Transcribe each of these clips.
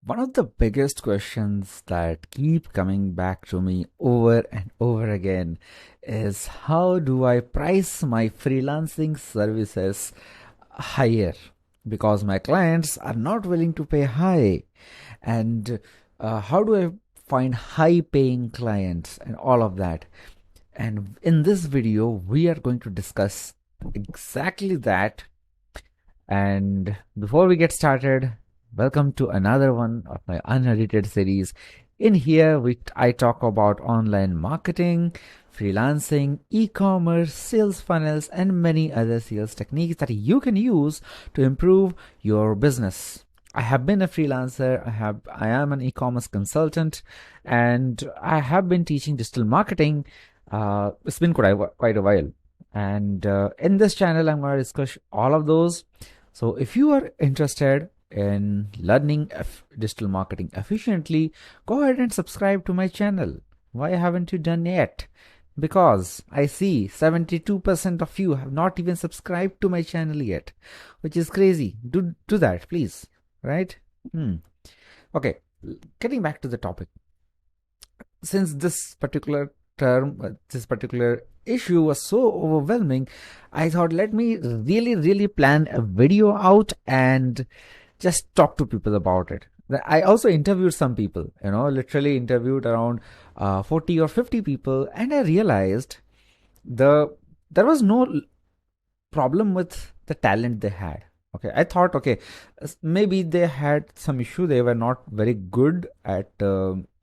One of the biggest questions that keep coming back to me over and over again is how do I price my freelancing services higher? Because my clients are not willing to pay high. And how do I find high paying clients and all of that? And in this video, we are going to discuss exactly that. And before we get started, welcome to another one of my Unedited series. In here, I talk about online marketing, freelancing, e-commerce, sales funnels, and many other sales techniques that you can use to improve your business. I have been a freelancer. I am an e-commerce consultant, and I have been teaching digital marketing. It's been quite a while. And in this channel, I'm going to discuss all of those. So if you are interested in learning digital marketing efficiently, go ahead and subscribe to my channel. Why haven't you done yet? Because I see 72% of you have not even subscribed to my channel yet, which is crazy. Do that, please. Right? Okay, getting back to the topic. Since this particular issue was so overwhelming, I thought let me really plan a video out and just talk to people about it. I also interviewed some people, literally interviewed around 40 or 50 people, and I realized there was no problem with the talent they had. Okay, I thought, okay, maybe they had some issue. They were not very good at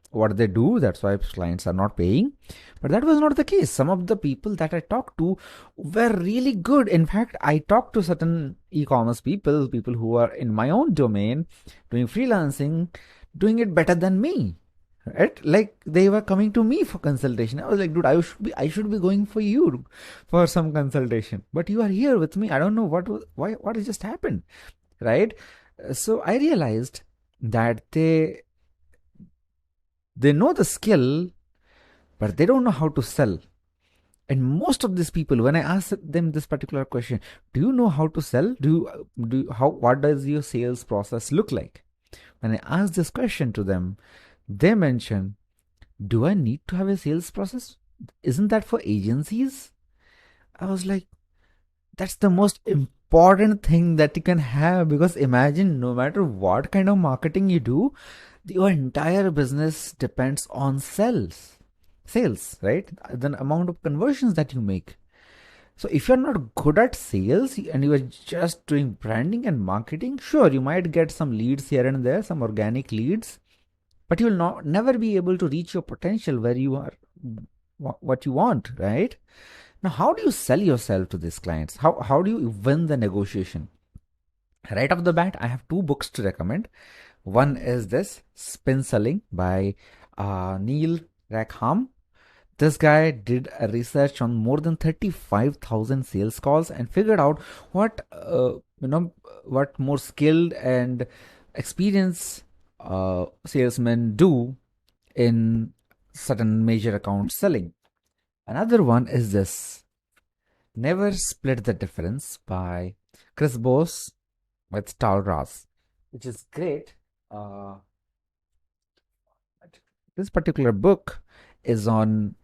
what they do. That's why clients are not paying. But that was not the case. Some of the people that I talked to were really good. In fact, I talked to certain e-commerce people who are in my own domain, doing freelancing, doing it better than me. Right? Like they were coming to me for consultation. I was like, dude, I should be going for you for some consultation. But you are here with me. I don't know what has just happened. Right? So I realized that they know the skill, but they don't know how to sell. And most of these people, when I ask them this particular question, do you know how to sell? What does your sales process look like? When I ask this question to them, they mention, do I need to have a sales process? Isn't that for agencies? I was like, that's the most important thing that you can have, because imagine no matter what kind of marketing you do, your entire business depends on sales, right? The amount of conversions that you make. So if you're not good at sales and you are just doing branding and marketing, sure, you might get some leads here and there, some organic leads, but you will never be able to reach your potential where you are, what you want, right? Now, how do you sell yourself to these clients? How do you win the negotiation? Right off the bat, I have two books to recommend. One is this, Spin Selling by Neil Rackham. This guy did a research on more than 35,000 sales calls and figured out what more skilled and experienced salesmen do in certain major account selling. Another one is this, Never Split the Difference by Chris Bose with Tal Raz, which is great. This particular book is on,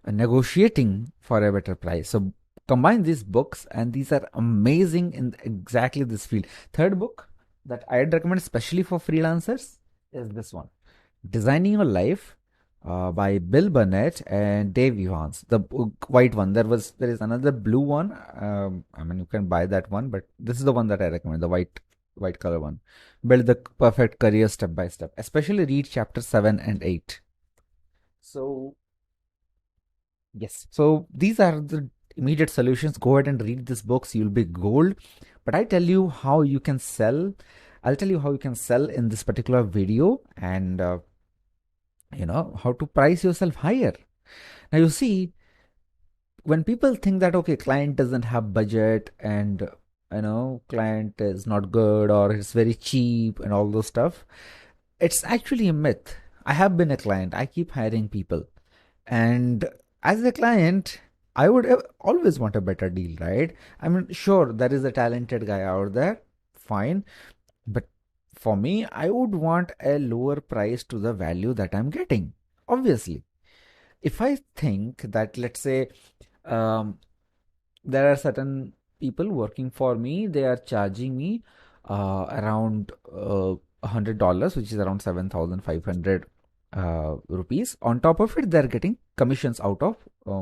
negotiating for a better price. So combine these books, and these are amazing in exactly this field. Third book that I'd recommend, especially for freelancers, is this one, Designing Your Life by Bill Burnett and Dave Evans. The white one. There is another blue one. You can buy that one, but this is the one that I recommend, the white color one. Build the perfect career step by step. Especially read chapter 7 and 8. So yes, so these are the immediate solutions. Go ahead and read these books. You'll be gold. But I tell you how you can sell. I'll tell you how you can sell in this particular video, and how to price yourself higher. Now you see, when people think that, okay, client doesn't have budget, and client is not good, or it's very cheap and all those stuff, it's actually a myth. I have been a client. I keep hiring people, and as a client, I would always want a better deal, right? I mean, sure, there is a talented guy out there, fine, But for me, I would want a lower price to the value that I'm getting. Obviously, if I think that, let's say, um, there are certain people working for me, they are charging me around $100, which is around 7,500 rupees. On top of it, they're getting commissions out of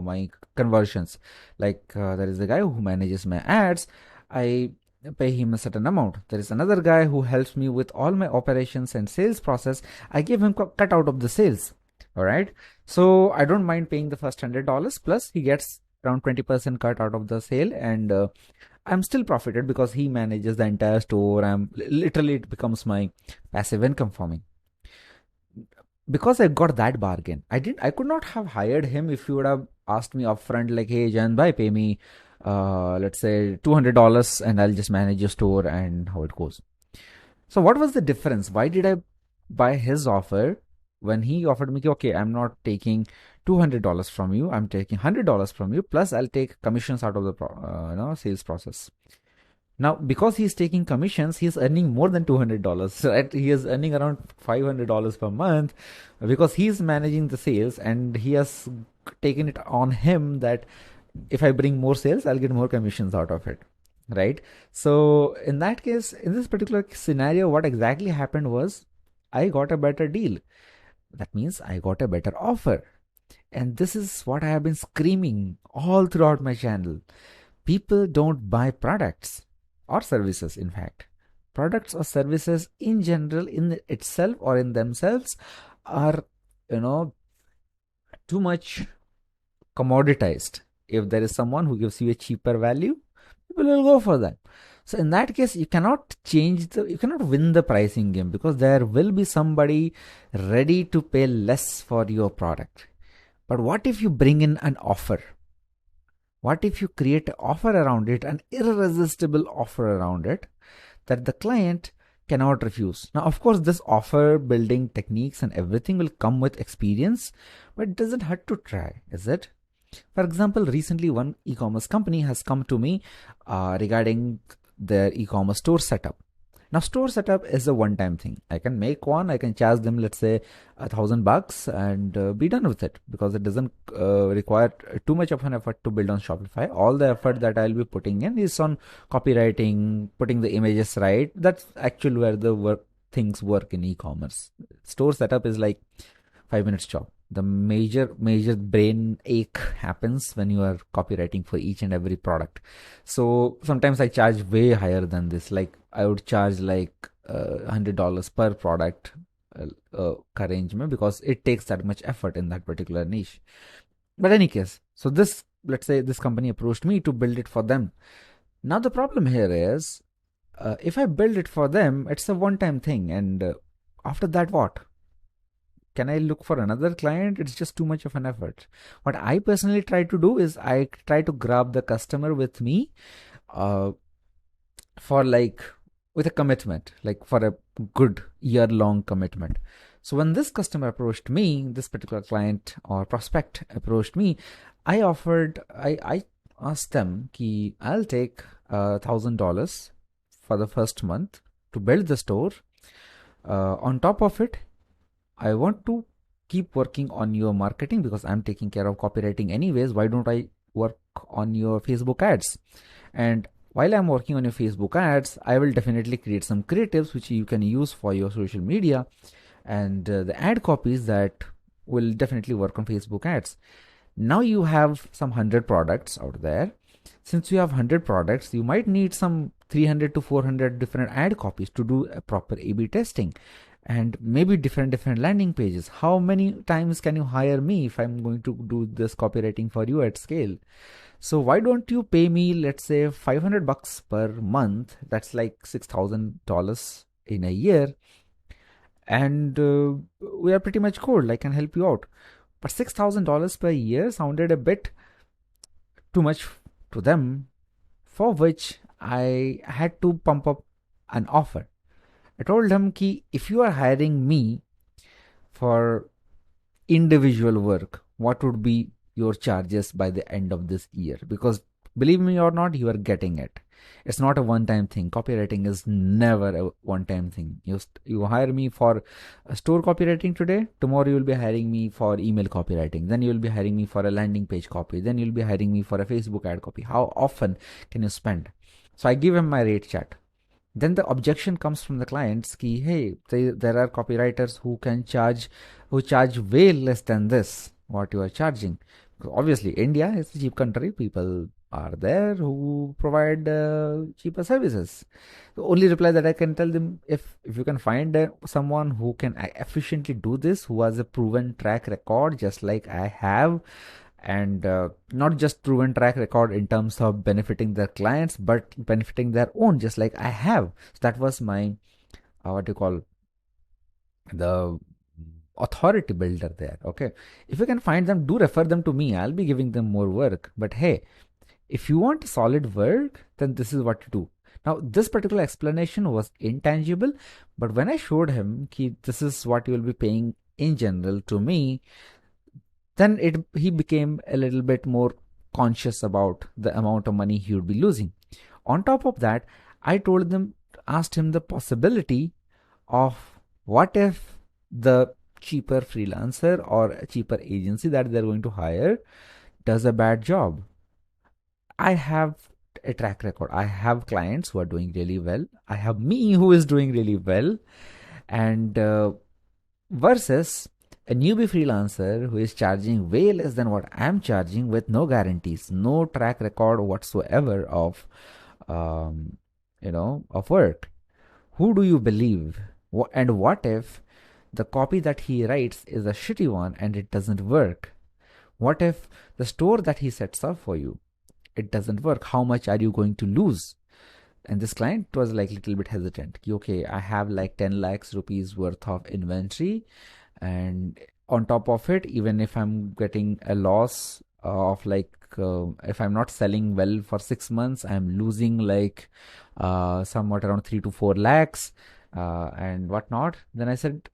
my conversions. Like there is a guy who manages my ads. I pay him a certain amount. There is another guy who helps me with all my operations and sales process. I give him cut out of the sales. All right. So I don't mind paying the first $100, plus he gets around 20% cut out of the sale, and I'm still profited because he manages the entire store. I'm literally, it becomes my passive income for me because I got that bargain. I could not have hired him if you would have asked me upfront, like, hey Jan bhai, pay me let's say $200 and I'll just manage your store and how it goes. So what was the difference? Why did I buy his offer when he offered me, okay, I'm not taking $200 from you, I'm taking $100 from you, plus I'll take commissions out of the sales process. Now, because he's taking commissions, he's earning more than $200. Right? He is earning around $500 per month because he's managing the sales, and he has taken it on him that if I bring more sales, I'll get more commissions out of it. Right. So in that case, in this particular scenario, what exactly happened was I got a better deal. That means I got a better offer. And this is what I have been screaming all throughout my channel. People don't buy products or services, in fact. Products or services in general, in itself or in themselves, are, too much commoditized. If there is someone who gives you a cheaper value, people will go for that. So in that case, you cannot you cannot win the pricing game, because there will be somebody ready to pay less for your product. But what if you bring in an offer? What if you create an offer around it, an irresistible offer around it that the client cannot refuse? Now, of course, this offer building techniques and everything will come with experience, but it doesn't hurt to try, is it? For example, recently one e-commerce company has come to me regarding their e-commerce store setup. Now, store setup is a one-time thing. I can make one, I can charge them, let's say, $1,000 and be done with it, because it doesn't require too much of an effort to build on Shopify. All the effort that I'll be putting in is on copywriting, putting the images right. That's actually where the things work in e-commerce. Store setup is like 5 minutes job. The major brain ache happens when you are copywriting for each and every product. So sometimes I charge way higher than this. Like I would charge like $100 per product arrangement, because it takes that much effort in that particular niche. But any case, so this, let's say this company approached me to build it for them. Now the problem here is, if I build it for them, it's a one-time thing, and after that, what? Can I look for another client? It's just too much of an effort. What I personally try to do is I try to grab the customer with me for like with a commitment, like for a good year-long commitment. So when this customer approached me, this particular client or prospect approached me, I asked them ki I'll take $1,000 for the first month to build the store. On top of it, I want to keep working on your marketing because I'm taking care of copywriting anyways. Why don't I work on your Facebook ads? And while I'm working on your Facebook ads, I will definitely create some creatives which you can use for your social media, and the ad copies that will definitely work on Facebook ads. Now you have some 100 products out there. Since you have 100 products, you might need some 300 to 400 different ad copies to do a proper A/B testing, and maybe different landing pages. How many times can you hire me if I'm going to do this copywriting for you at scale? So why don't you pay me, let's say, $500 per month? That's like $6,000 in a year, and we are pretty much cool. I can help you out. But $6,000 per year sounded a bit too much to them, for which I had to pump up an offer. I told him ki if you are hiring me for individual work, what would be your charges by the end of this year? Because believe me or not, you are getting it. It's not a one-time thing. Copywriting is never a one-time thing. You hire me for a store copywriting today, tomorrow you'll be hiring me for email copywriting, then you'll be hiring me for a landing page copy, then you'll be hiring me for a Facebook ad copy. How often can you spend? So I give him my rate chart. Then the objection comes from the clients ki, hey, there are copywriters who charge way less than this, what you are charging. Obviously, India is a cheap country. People are there who provide cheaper services. The only reply that I can tell them, if you can find someone who can efficiently do this, who has a proven track record, just like I have, and not just proven track record in terms of benefiting their clients, but benefiting their own, just like I have. So that was my what you call the authority builder there. Okay, if you can find them, do refer them to me. I'll be giving them more work. But hey, if you want solid work, then this is what to do. Now, this particular explanation was intangible, but when I showed him ki this is what you will be paying in general to me, then he became a little bit more conscious about the amount of money he would be losing. On top of that, I asked him the possibility of what if the cheaper freelancer or a cheaper agency that they're going to hire does a bad job. I have a track record. I have clients who are doing really well. I have me who is doing really well. And versus a newbie freelancer who is charging way less than what I'm charging with no guarantees, no track record whatsoever of, of work. Who do you believe? And what if the copy that he writes is a shitty one and it doesn't work? What if the store that he sets up for you, it doesn't work? How much are you going to lose? And this client was like a little bit hesitant. Okay, I have like 10 lakhs rupees worth of inventory, and on top of it, even if I'm getting a loss of like if I'm not selling well for 6 months, I'm losing like somewhat around 3 to 4 lakhs and whatnot. Then I said,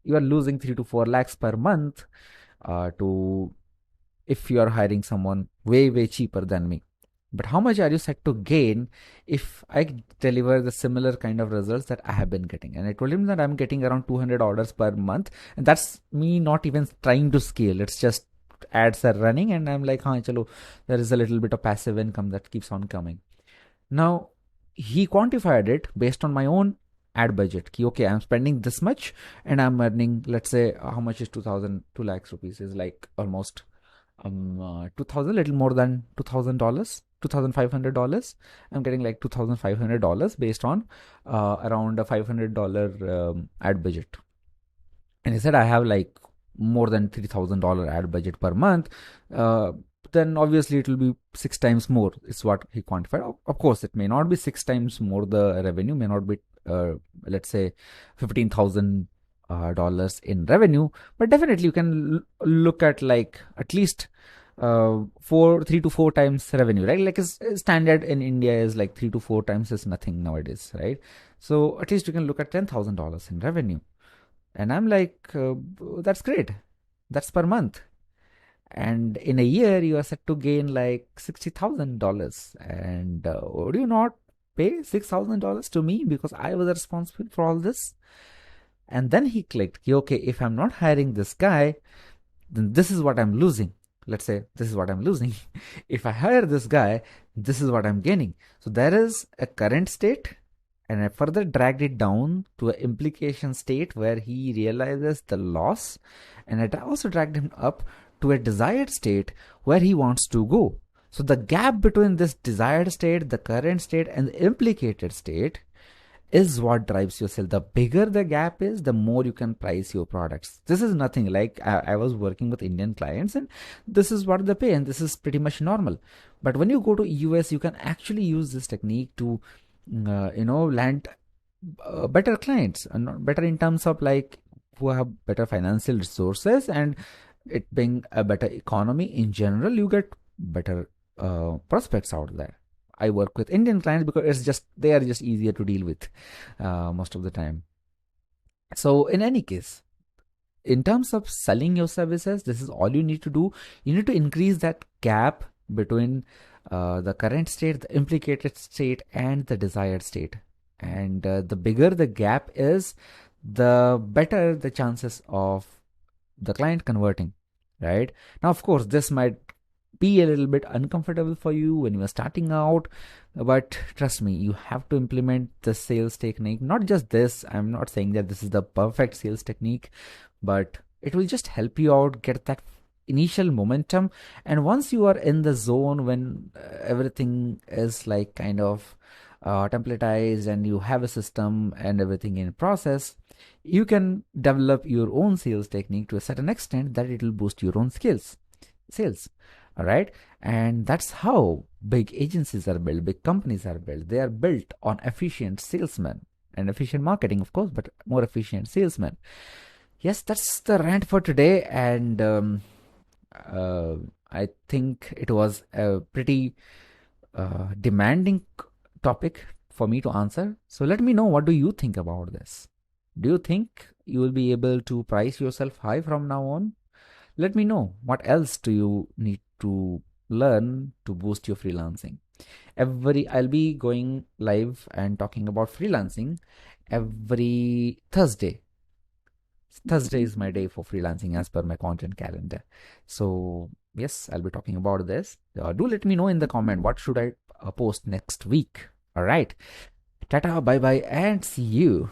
you are losing 3 to 4 lakhs per month to if you are hiring someone way cheaper than me. But how much are you set to gain if I deliver the similar kind of results that I have been getting? And I told him that I'm getting around 200 orders per month. And that's me not even trying to scale. It's just ads are running and I'm like, chalo, there is a little bit of passive income that keeps on coming. Now, he quantified it based on my own ad budget. Okay, I'm spending this much and I'm earning, let's say, how much is 2 lakhs rupees is like almost 2000, little more than $2,000, $2,500. I'm getting like $2,500 based on around a $500 ad budget. And he said I have like more than $3,000 ad budget per month. Then obviously it will be 6 times more. It's what he quantified. Of course, it may not be 6 times more. The revenue may not be, let's say, $15,000 in revenue, but definitely you can look at like at least 3 to 4 times revenue, right? Like standard in India is like 3 to 4 times is nothing nowadays, right? So at least you can look at $10,000 in revenue. And I'm like, that's great. That's per month. And in a year, you are set to gain like $60,000. And would you not pay $6,000 to me because I was responsible for all this? And then he clicked, okay, if I'm not hiring this guy, then this is what I'm losing. Let's say this is what I'm losing. If I hire this guy, this is what I'm gaining. So there is a current state, and I further dragged it down to an implication state where he realizes the loss. And I also dragged him up to a desired state where he wants to go. So the gap between this desired state, the current state, and the implicated state is what drives your sale. The bigger the gap is, the more you can price your products. This is nothing like I was working with Indian clients and this is what they pay and this is pretty much normal. But when you go to US, you can actually use this technique to, land better clients, and better in terms of like who have better financial resources, and it being a better economy in general, you get better prospects out there. I work with Indian clients because they are just easier to deal with most of the time. So in any case, in terms of selling your services, this is all you need to do. You need to increase that gap between the current state, the implicated state, and the desired state. And the bigger the gap is, the better the chances of the client converting, right? Now, of course, this might be a little bit uncomfortable for you when you are starting out, but trust me, you have to implement the sales technique. Not just this, I'm not saying that this is the perfect sales technique, but it will just help you out get that initial momentum. And once you are in the zone, when everything is like kind of templatized and you have a system and everything in process, you can develop your own sales technique to a certain extent that it will boost your own sales. All right. And that's how big agencies are built, big companies are built. They are built on efficient salesmen and efficient marketing, of course, but more efficient salesmen. Yes, that's the rant for today. And I think it was a pretty demanding topic for me to answer. So let me know, what do you think about this? Do you think you will be able to price yourself high from now on? Let me know, what else do you need to learn to boost your freelancing? I'll be going live and talking about freelancing every Thursday. Thursday is my day for freelancing as per my content calendar. So yes, I'll be talking about this. Do let me know in the comment, what should I post next week? All right. Tata, bye bye, and see you.